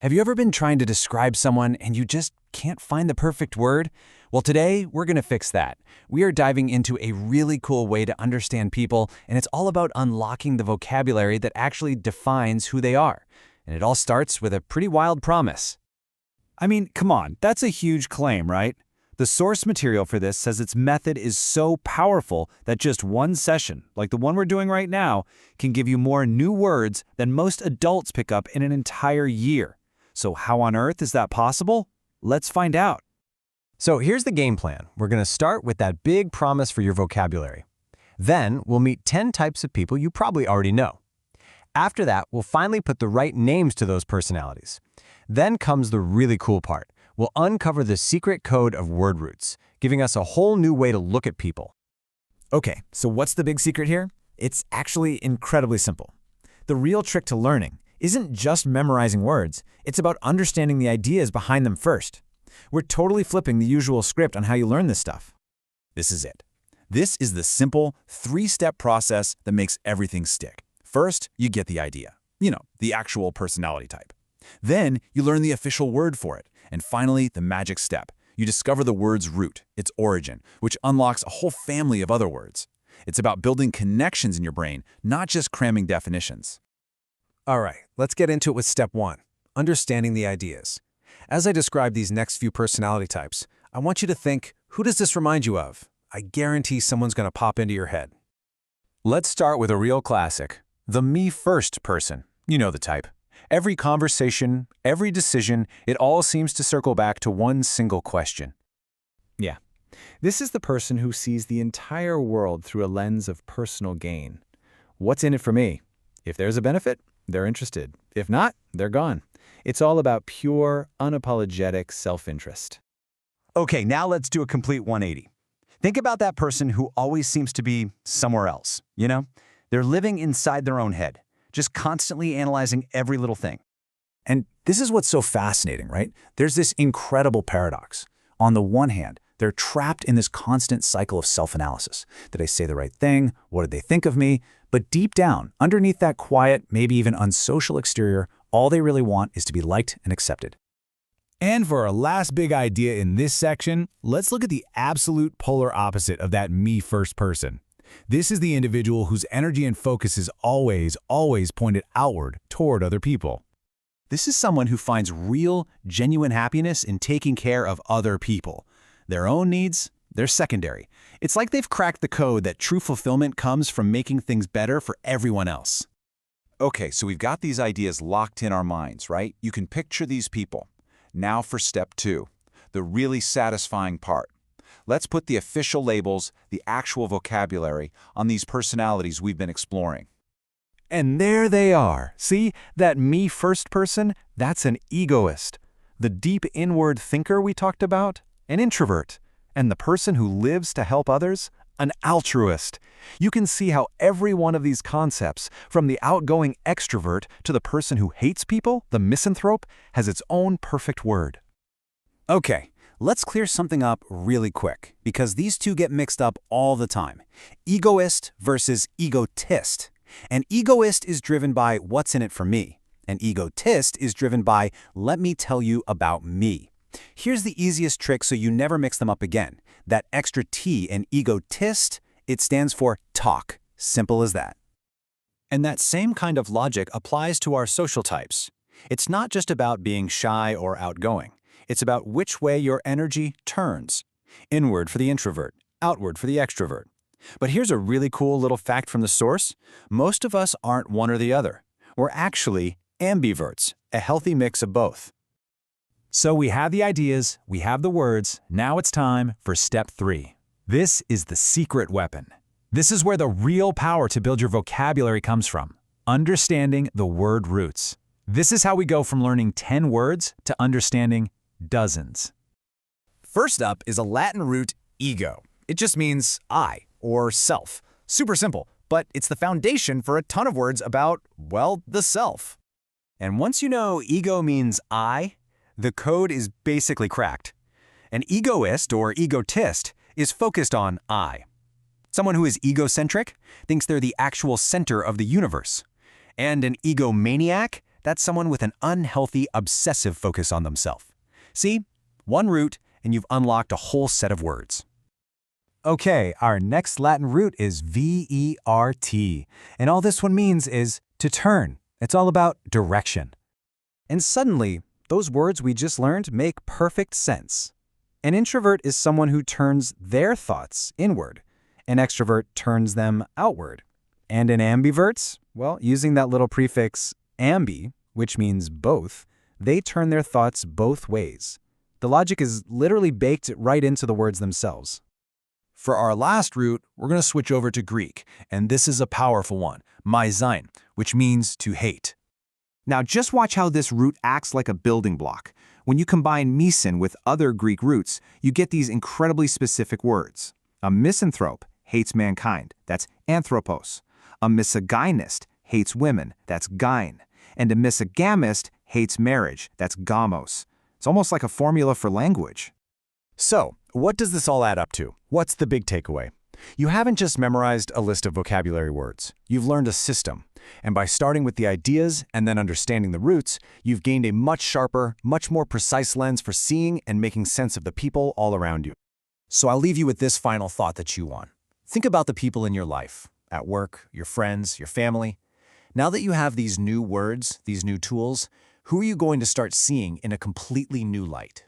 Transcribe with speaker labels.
Speaker 1: Have you ever been trying to describe someone and you just can't find the perfect word? Well, today we're going to fix that. We are diving into a really cool way to understand people, and it's all about unlocking the vocabulary that actually defines who they are. And it all starts with a pretty wild promise.
Speaker 2: I mean, come on, that's a huge claim, right? The source material for this says its method is so powerful that just one session, like the one we're doing right now, can give you more new words than most adults pick up in an entire year. So how on earth is that possible? Let's find out.
Speaker 3: So here's the game plan. We're going to start with that big promise for your vocabulary. Then we'll meet 10 types of people you probably already know. After that, we'll finally put the right names to those personalities. Then comes the really cool part. We'll uncover the secret code of word roots, giving us a whole new way to look at people.
Speaker 4: Okay, so what's the big secret here? It's actually incredibly simple. The real trick to learning isn't just memorizing words, it's about understanding the ideas behind them first. We're totally flipping the usual script on how you learn this stuff.
Speaker 5: This is it. This is the simple, three-step process that makes everything stick. First, you get the idea. The actual personality type. Then, you learn the official word for it. And finally, the magic step. You discover the word's root, its origin, which unlocks a whole family of other words. It's about building connections in your brain, not just cramming definitions.
Speaker 1: All right, let's get into it with step 1, understanding the ideas. As I describe these next few personality types, I want you to think, who does this remind you of? I guarantee someone's going to pop into your head. Let's start with a real classic, the me-first person. You know the type. Every conversation, every decision, it all seems to circle back to one single question.
Speaker 4: Yeah, this is the person who sees the entire world through a lens of personal gain. What's in it for me? If there's a benefit, they're interested. If not, they're gone. It's all about pure, unapologetic self-interest.
Speaker 2: Okay, now let's do a complete 180. Think about that person who always seems to be somewhere else, They're living inside their own head, just constantly analyzing every little thing.
Speaker 5: And this is what's so fascinating, right? There's this incredible paradox. On the one hand, they're trapped in this constant cycle of self-analysis. Did I say the right thing? What did they think of me? But deep down, underneath that quiet, maybe even unsocial exterior, all they really want is to be liked and accepted.
Speaker 2: And for our last big idea in this section, let's look at the absolute polar opposite of that me-first person. This is the individual whose energy and focus is always pointed outward toward other people.
Speaker 5: This is someone who finds real, genuine happiness in taking care of other people. Their own needs, they're secondary. It's like they've cracked the code that true fulfillment comes from making things better for everyone else. Okay, so we've got these ideas locked in our minds, right? You can picture these people. Now for step 2, the really satisfying part. Let's put the official labels, the actual vocabulary, on these personalities we've been exploring.
Speaker 1: And there they are. See, that me-first person, that's an egoist. The deep inward thinker we talked about, an introvert. And the person who lives to help others, an altruist. You can see how every one of these concepts, from the outgoing extrovert to the person who hates people, the misanthrope, has its own perfect word.
Speaker 5: Okay, let's clear something up really quick, because these two get mixed up all the time. Egoist versus egotist. An egoist is driven by what's in it for me. An egotist is driven by let me tell you about me. Here's the easiest trick so you never mix them up again. That extra T in egotist, it stands for talk. Simple as that.
Speaker 3: And that same kind of logic applies to our social types. It's not just about being shy or outgoing. It's about which way your energy turns. Inward for the introvert, outward for the extrovert. But here's a really cool little fact from the source. Most of us aren't one or the other. We're actually ambiverts, a healthy mix of both.
Speaker 2: So we have the ideas, we have the words, now it's time for step 3. This is the secret weapon. This is where the real power to build your vocabulary comes from, understanding the word roots. This is how we go from learning 10 words to understanding dozens.
Speaker 4: First up is a Latin root, ego. It just means I, or self. Super simple, but it's the foundation for a ton of words about, well, the self.
Speaker 3: And once you know ego means I, the code is basically cracked. An egoist or egotist is focused on I. Someone who is egocentric thinks they're the actual center of the universe. And an egomaniac,
Speaker 5: That's someone with an unhealthy, obsessive focus on themselves. See? One root, and you've unlocked a whole set of words.
Speaker 1: Okay, our next Latin root is vert, and all this one means is to turn. It's all about direction. And suddenly, those words we just learned make perfect sense. An introvert is someone who turns their thoughts inward. An extrovert turns them outward. And an ambivert, well, using that little prefix ambi, which means both, they turn their thoughts both ways. The logic is literally baked right into the words themselves.
Speaker 5: For our last root, we're going to switch over to Greek, and this is a powerful one, maizein, which means to hate. Now just watch how this root acts like a building block. When you combine mesin with other Greek roots, you get these incredibly specific words. A misanthrope hates mankind, that's anthropos. A misogynist hates women, that's gyne. And a misogamist hates marriage, that's gamos. It's almost like a formula for language.
Speaker 3: So, what does this all add up to? What's the big takeaway? You haven't just memorized a list of vocabulary words. You've learned a system. And by starting with the ideas and then understanding the roots, you've gained a much sharper, much more precise lens for seeing and making sense of the people all around you.
Speaker 5: So I'll leave you with this final thought to chew on. Think about the people in your life, at work, your friends, your family. Now that you have these new words, these new tools, who are you going to start seeing in a completely new light?